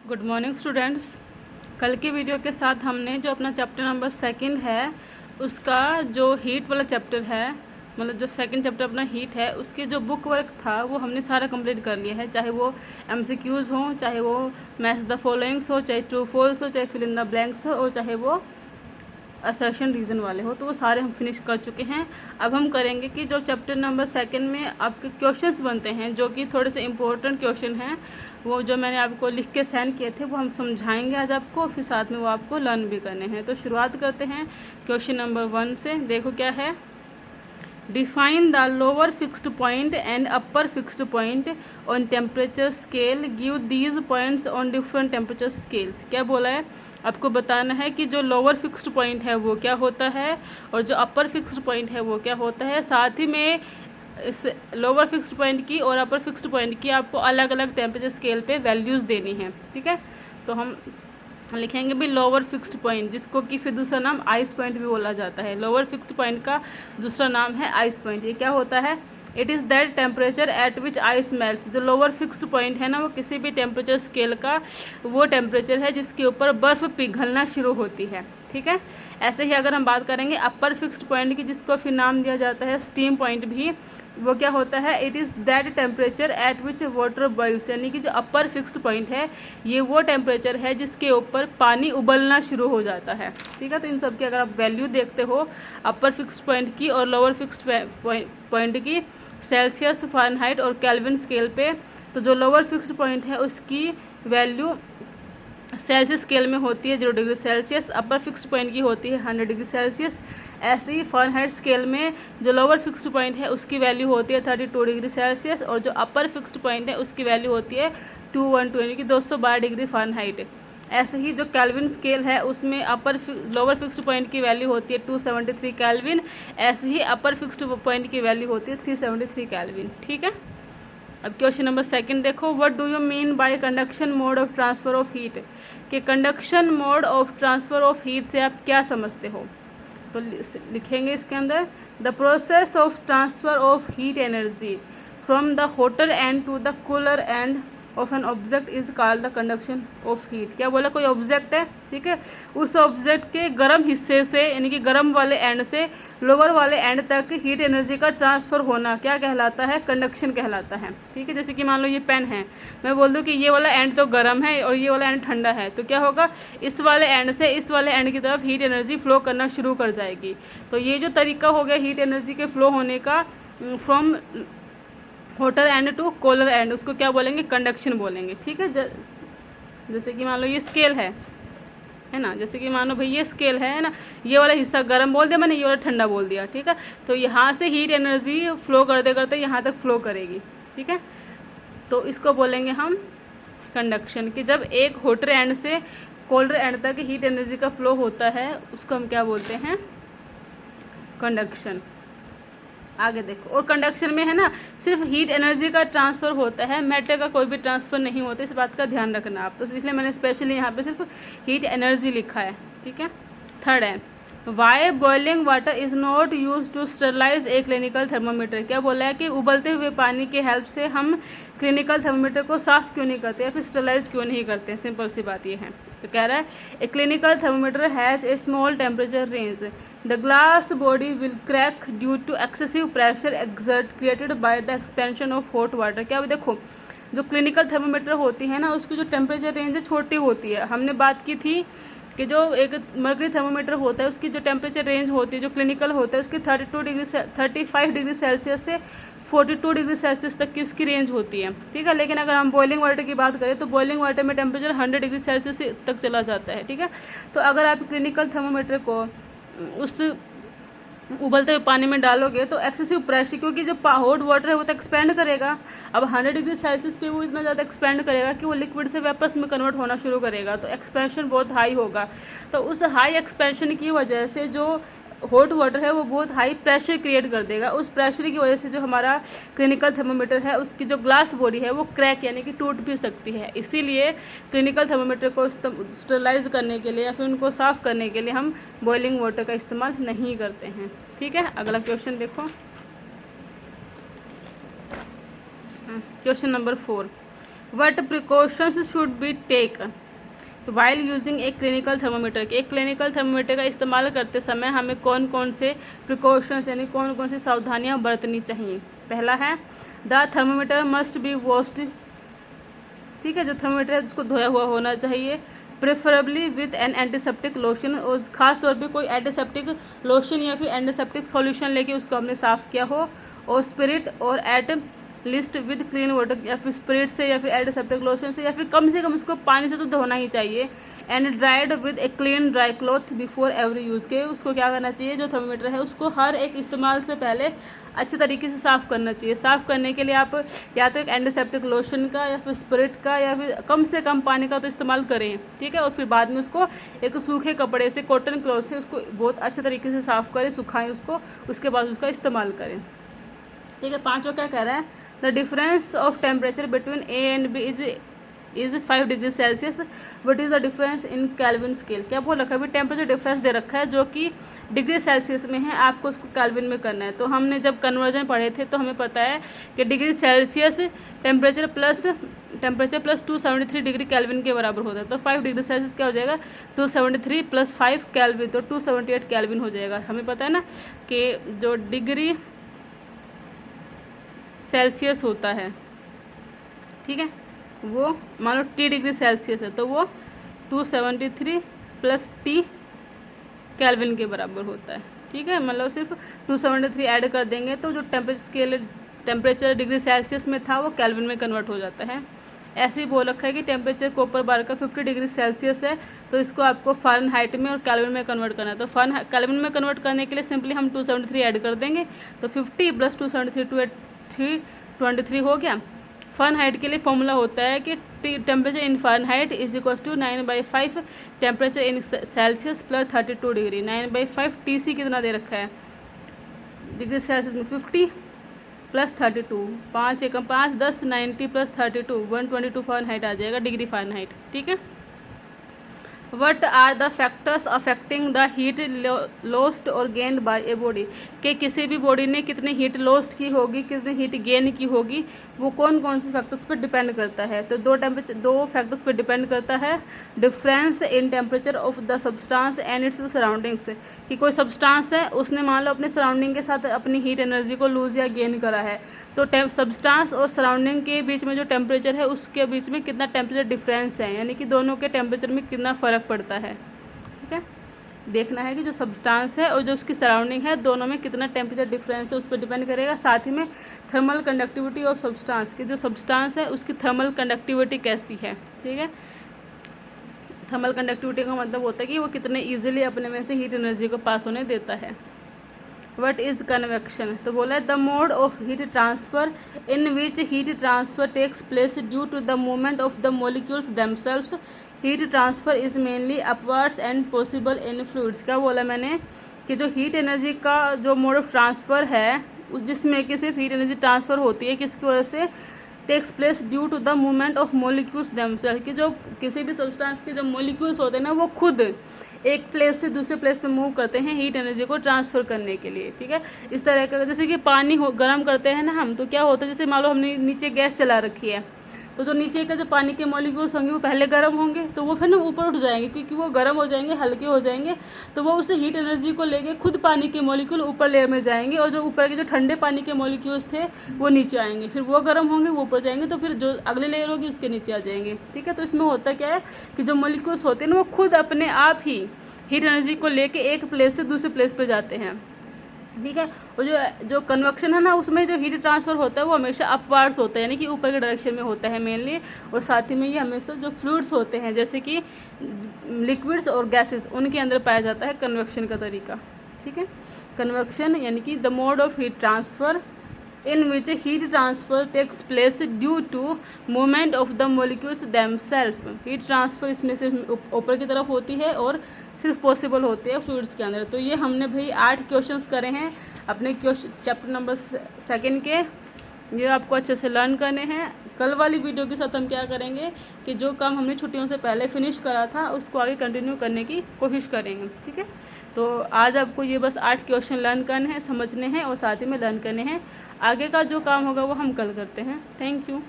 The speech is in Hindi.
Good morning students. कल की वीडियो के साथ हमने जो अपना चैप्टर नंबर 2 है उसका जो हीट वाला चैप्टर है, मतलब जो सेकंड चैप्टर अपना हीट है, उसके जो बुक वर्क था वो हमने सारा कंप्लीट कर लिया है। चाहे वो MCQs हो, चाहे वो मैच द फॉलोइंग्स हो, चाहे ट्रू फॉल्स हो, चाहे फिल इन द ब्लैंक्स हो, और चाहे वो असर्शन रीज़न वाले हो, तो वो सारे हम फिनिश कर चुके हैं। अब हम करेंगे कि जो चैप्टर नंबर 2 में आपके क्वेश्चंस बनते हैं जो कि थोड़े से इम्पोर्टेंट क्वेश्चन हैं, वो जो मैंने आपको लिख के सेंड किए थे वो हम समझाएंगे आज आपको, फिर साथ में वो आपको लर्न भी करने हैं। तो शुरुआत करते हैं क्वेश्चन नंबर 1 से। देखो क्या है। Define the lower fixed point and upper fixed point on temperature scale, give these points on different temperature scales. क्या बोला है, आपको बताना है कि जो लोअर फिक्स्ड पॉइंट है वो क्या होता है और जो अपर फिक्स्ड पॉइंट है वो क्या होता है। साथ ही में इस लोअर फिक्स्ड पॉइंट की और अपर फिक्स्ड पॉइंट की आपको अलग अलग टेम्परेचर स्केल पे वैल्यूज़ देनी है। ठीक है, तो हम लिखेंगे भी लोअर फिक्स्ड पॉइंट, जिसको कि फिर दूसरा नाम आइस पॉइंट भी बोला जाता है। लोअर फिक्स्ड पॉइंट का दूसरा नाम है आइस पॉइंट। ये क्या होता है, it is that temperature at which ice melts. जो लोअर फिक्स्ड पॉइंट है ना, वो किसी भी टेम्परेचर स्केल का वो टेम्परेचर है जिसके ऊपर बर्फ़ पिघलना शुरू होती है। ठीक है, ऐसे ही अगर हम बात करेंगे अपर फिक्स्ड पॉइंट की, जिसको फिर नाम दिया जाता है स्टीम पॉइंट भी, वो क्या होता है, it is that temperature at which water boils. यानी कि जो अपर फिक्स्ड पॉइंट है ये वो टेम्परेचर है जिसके ऊपर पानी उबलना शुरू हो जाता है। ठीक है, तो इन सब की अगर आप वैल्यू देखते हो अपर फिक्स्ड पॉइंट की और लोअर फिक्स्ड पॉइंट की सेल्सियस, फ़ारेनहाइट और केल्विन स्केल पे, तो जो लोअर फिक्स्ड पॉइंट है उसकी वैल्यू सेल्सियस स्केल में होती है 0 डिग्री सेल्सियस, अपर फिक्स्ड पॉइंट की होती है 100 डिग्री सेल्सियस। ऐसे ही फ़ारेनहाइट स्केल में जो लोअर फिक्स्ड पॉइंट है उसकी वैल्यू होती है 32 डिग्री सेल्सियस, और जो अपर फिक्स्ड पॉइंट है उसकी वैल्यू होती है 212 यानी कि 212 डिग्री फ़ारेनहाइट। ऐसे ही जो केल्विन स्केल है उसमें लोअर फिक्स्ड पॉइंट की वैल्यू होती है 273 केल्विन, ऐसे ही अपर फिक्स्ड पॉइंट की वैल्यू होती है 373 केल्विन। ठीक है, अब क्वेश्चन नंबर 2 देखो। What do you mean by conduction mode of transfer of heat. कि conduction mode of transfer of heat से आप क्या समझते हो, तो लिखेंगे इसके अंदर the process of transfer of heat energy from the hotter end to the cooler end of an object is called the conduction of heat. क्या बोला, कोई ऑब्जेक्ट है, ठीक है, उस ऑब्जेक्ट के गर्म हिस्से से यानी कि गर्म वाले एंड से लोअर वाले एंड तक हीट एनर्जी का ट्रांसफ़र होना क्या कहलाता है, कंडक्शन कहलाता है। ठीक है, जैसे कि मान लो ये पेन है, मैं बोल दूँ कि ये वाला एंड तो गर्म है और ये वाला एंड ठंडा है, तो क्या होगा, इस वाले एंड से इस वाले एंड की तरफ हीट एनर्जी फ्लो करना शुरू कर जाएगी। तो ये जो तरीका हो गया हीट एनर्जी के फ्लो होने का from hotter end to cooler end, उसको क्या बोलेंगे, कंडक्शन बोलेंगे। ठीक है, जैसे कि मान लो ये स्केल है ना, जैसे कि मानो भाई ये स्केल है ना, ये वाला हिस्सा गर्म बोल दिया मैंने, ये वाला ठंडा बोल दिया। ठीक है, तो यहाँ से हीट एनर्जी फ्लो करते करते यहाँ तक फ्लो करेगी। ठीक है, तो इसको बोलेंगे हम कंडक्शन। कि जब एक हॉटर एंड से कोल्डर एंड तक हीट एनर्जी का फ्लो होता है उसको हम क्या बोलते हैं, कंडक्शन। आगे देखो, और कंडक्शन में है ना सिर्फ हीट एनर्जी का ट्रांसफ़र होता है, मैटर का कोई भी ट्रांसफ़र नहीं होता, इस बात का ध्यान रखना आप। तो इसलिए मैंने स्पेशली यहाँ पे सिर्फ हीट एनर्जी लिखा है। ठीक है, थर्ड है why boiling water is not use to sterilize a clinical thermometer. क्या बोला है कि उबलते हुए पानी के हेल्प से हम क्लिनिकल थर्मोमीटर को साफ़ क्यों नहीं करते या फिर स्टरलाइज क्यों नहीं करते, सिंपल सी बात ये है। तो कह रहा है ए clinical thermometer has a small temperature range, the glass body will crack due to excessive pressure exert created by the expansion of hot water। क्या देखो, जो क्लिनिकल थर्मोमीटर होती है ना उसकी जो टेम्परेचर रेंज है छोटी होती है। हमने बात की थी कि जो एक मर्करी थर्मोमीटर होता है उसकी जो टेम्परेचर रेंज होती है, जो क्लिनिकल होता है उसकी 35 डिग्री सेल्सियस से 42 डिग्री सेल्सियस तक की उसकी रेंज होती है। ठीक है, लेकिन अगर हम बॉइलिंग वाटर की बात करें तो बॉइलिंग वाटर में टेम्परेचर 100 डिग्री सेल्सियस तक चला जाता है। ठीक है, तो अगर आप क्लिनिकल थर्मोमीटर को उस उबलते हुए पानी में डालोगे तो एक्सेसिव प्रेशर, क्योंकि जो हॉट वाटर है वो तो एक्सपेंड करेगा। अब 100 डिग्री सेल्सियस पे वो इतना ज़्यादा एक्सपेंड करेगा कि वो लिक्विड से वेपर्स में कन्वर्ट होना शुरू करेगा, तो एक्सपेंशन बहुत हाई होगा। तो उस हाई एक्सपेंशन की वजह से जो हॉट वाटर है वो बहुत हाई प्रेशर क्रिएट कर देगा। उस प्रेशर की वजह से जो हमारा क्लिनिकल थर्मोमीटर है उसकी जो ग्लास बॉडी है वो क्रैक यानी कि टूट भी सकती है। इसीलिए क्लिनिकल थर्मोमीटर को स्टरलाइज करने के लिए या फिर उनको साफ़ करने के लिए हम बॉइलिंग वाटर का इस्तेमाल नहीं करते हैं। ठीक है, अगला क्वेश्चन देखो, question number 4। What precautions should be take while using a clinical thermometer. एक क्लिनिकल थर्मोमीटर का इस्तेमाल करते समय हमें कौन कौन से प्रिकॉशंस यानी कौन कौन सी सावधानियां बरतनी चाहिए। पहला है the thermometer must be washed. ठीक है, जो थर्मोमीटर है उसको धोया हुआ होना चाहिए, preferably with N antiseptic lotion. और ख़ास तौर पे कोई एंटीसेप्टिक लोशन या फिर एंटीसेप्टिक सॉल्यूशन लेके उसको हमने साफ़ किया हो, और स्पिरिट और at least with clean water, या फिर स्पिरिट से या फिर एंटीसेप्टिक लोशन से, या फिर कम से कम इसको पानी से तो धोना ही चाहिए। And dried with a clean dry cloth before every use के। उसको क्या करना चाहिए, जो थर्मोमीटर है उसको हर एक इस्तेमाल से पहले अच्छे तरीके से साफ़ करना चाहिए। साफ़ करने के लिए आप या तो एक एंटीसेप्टिक लोशन का या फिर स्पिरिट का या फिर कम से कम पानी का तो इस्तेमाल करें। ठीक है, और फिर बाद में उसको एक सूखे कपड़े से, कॉटन क्लॉथ से उसको बहुत अच्छे तरीके से साफ़ करें, सुखाएं उसको, उसके बाद उसका इस्तेमाल करें। ठीक है, पाँचवा क्या कह रहा है, the difference of temperature between A and B is 5 degree Celsius. What is the difference in Kelvin scale. क्या बोल रखा है, अभी टेम्परेचर डिफरेंस दे रखा है जो कि डिग्री सेल्सियस में है, आपको उसको कैल्विन में करना है। तो हमने जब कन्वर्जन पढ़े थे तो हमें पता है कि degree Celsius temperature plus 273 degree Kelvin के बराबर होता है। तो 5 डिग्री सेल्सियस क्या हो जाएगा, 273 प्लस 5 कैल्विन, तो 278 कैल्विन हो जाएगा। हमें पता है ना कि जो डिग्री सेल्सियस होता है, ठीक है, वो मान लो T डिग्री सेल्सियस है तो वो 273 प्लस T कैल्विन के बराबर होता है। ठीक है, मतलब सिर्फ 273 ऐड कर देंगे तो जो टेम्परेचर डिग्री सेल्सियस में था वो कैल्विन में कन्वर्ट हो जाता है। ऐसे ही बोल रखा है कि टेम्परेचर कॉपर बार का 50 डिग्री सेल्सियस है तो इसको आपको फ़ारेनहाइट में और कैल्विन में कन्वर्ट करना है। तो कैल्विन में कन्वर्ट करने के लिए सिंपली हम 273 ऐड कर देंगे, तो 50 प्लस 273 323 हो गया। फ़ारेनहाइट के लिए फॉर्मूला होता है कि temperature in Fahrenheit is equals to 9/5 temperature in Celsius plus 32 degree. 9/5 TC कितना दे रखा है डिग्री सेल्सियस में, 50 प्लस 32, 5 एकम 5 10 90 प्लस 32 122 फ़ारेनहाइट आ जाएगा डिग्री फ़ारेनहाइट। ठीक है, what are the factors affecting the heat lost और गेंड बाय ए बॉडी। कि किसी भी बॉडी ने कितनी हीट लॉस्ट की होगी, कितनी हीट गेन की होगी, वो कौन कौन से फैक्टर्स पर डिपेंड करता है। तो दो फैक्टर्स पर डिपेंड करता है, difference in temperature of the substance and it's surroundings. कि कोई सब्सटेंस है, उसने मान लो अपने सराउंडिंग के साथ अपनी हीट एनर्जी को लूज़ या गेन करा है, तो सब्सटेंस और सराउंडिंग के बीच में जो टेम्परेचर है उसके बीच में कितना टेम्परेचर डिफरेंस है, यानी कि दोनों के टेम्परेचर में कितना फ़र्क पड़ता है। ठीक है, देखना है कि जो सब्सटेंस है और जो उसकी सराउंडिंग है दोनों में कितना टेम्परेचर डिफरेंस है उस पर डिपेंड करेगा। साथ ही में थर्मल कंडक्टिविटी ऑफ सब्सटेंस, की जो सब्सटेंस है उसकी थर्मल कंडक्टिविटी कैसी है। ठीक है, थर्मल कंडक्टिविटी का मतलब होता है कि वो कितने ईजिली अपने में से हीट एनर्जी को पास होने देता है। What is convection. तो बोला है the mode of heat transfer in which heat transfer takes place due to the movement of the molecules themselves. Heat transfer is mainly upwards and possible in fluids. क्या बोला मैंने कि जो हीट एनर्जी का जो मोड ऑफ ट्रांसफ़र है उस जिसमें कि सिर्फ हीट एनर्जी ट्रांसफ़र होती है, किसकी वजह से, takes place due to the movement of molecules themselves. कि जो किसी भी सब्सटेंस के जो मोलिक्यूल्स होते हैं ना वो खुद एक प्लेस से दूसरे प्लेस में मूव करते हैं हीट एनर्जी को ट्रांसफ़र करने के लिए। ठीक है, इस तरह का जैसे कि पानी गर्म करते हैं ना हम, तो क्या होता है, जैसे मान लो हमने नीचे गैस चला रखी है तो जो नीचे का जो पानी के मॉलिक्यूल्स होंगे वो पहले गर्म होंगे तो वो फिर ना ऊपर उठ जाएंगे, क्योंकि वो गर्म हो जाएंगे, हल्के हो जाएंगे, तो वो उसे हीट एनर्जी को लेके खुद पानी के मॉलिक्यूल ऊपर लेयर में जाएंगे और जो ऊपर के जो ठंडे पानी के मॉलिक्यूल्स थे वो नीचे आएंगे, फिर वो गर्म होंगे, वो ऊपर जाएंगे, तो फिर जो अगले लेयर होगी उसके नीचे आ जाएंगे। ठीक है, तो इसमें होता क्या है कि जो मॉलिक्यूल्स होते हैं ना वो खुद अपने आप ही हीट एनर्जी को लेके एक प्लेस से दूसरे प्लेस पे जाते हैं। ठीक है, और जो कन्वेक्शन है ना उसमें जो हीट ट्रांसफ़र होता है वो हमेशा अपवार्ड्स होता है, यानी कि ऊपर के डायरेक्शन में होता है मेनली। और साथ ही में ये हमेशा जो फ्लूइड्स होते हैं जैसे कि लिक्विड्स और गैसेस उनके अंदर पाया जाता है कन्वेक्शन का तरीका। ठीक है, कन्वेक्शन यानी कि the mode of heat transfer in which heat transfer takes place due to movement of the molecules themselves। Heat transfer इसमें सिर्फ ऊपर की तरफ होती है और सिर्फ पॉसिबल होती है फ्लूइड्स के अंदर। तो ये हमने भाई 8 क्वेश्चंस करे हैं अपने चैप्टर नंबर 2 के, ये आपको अच्छे से लर्न करने हैं। कल वाली वीडियो के साथ हम क्या करेंगे कि जो काम हमने छुट्टियों से पहले फिनिश करा था उसको आगे कंटिन्यू करने की कोशिश करेंगे। ठीक है, तो आज आपको ये बस 8 क्वेश्चन लर्न करने हैं, समझने हैं और साथ ही में लर्न करने हैं। आगे का जो काम होगा वो हम कल करते हैं। Thank you.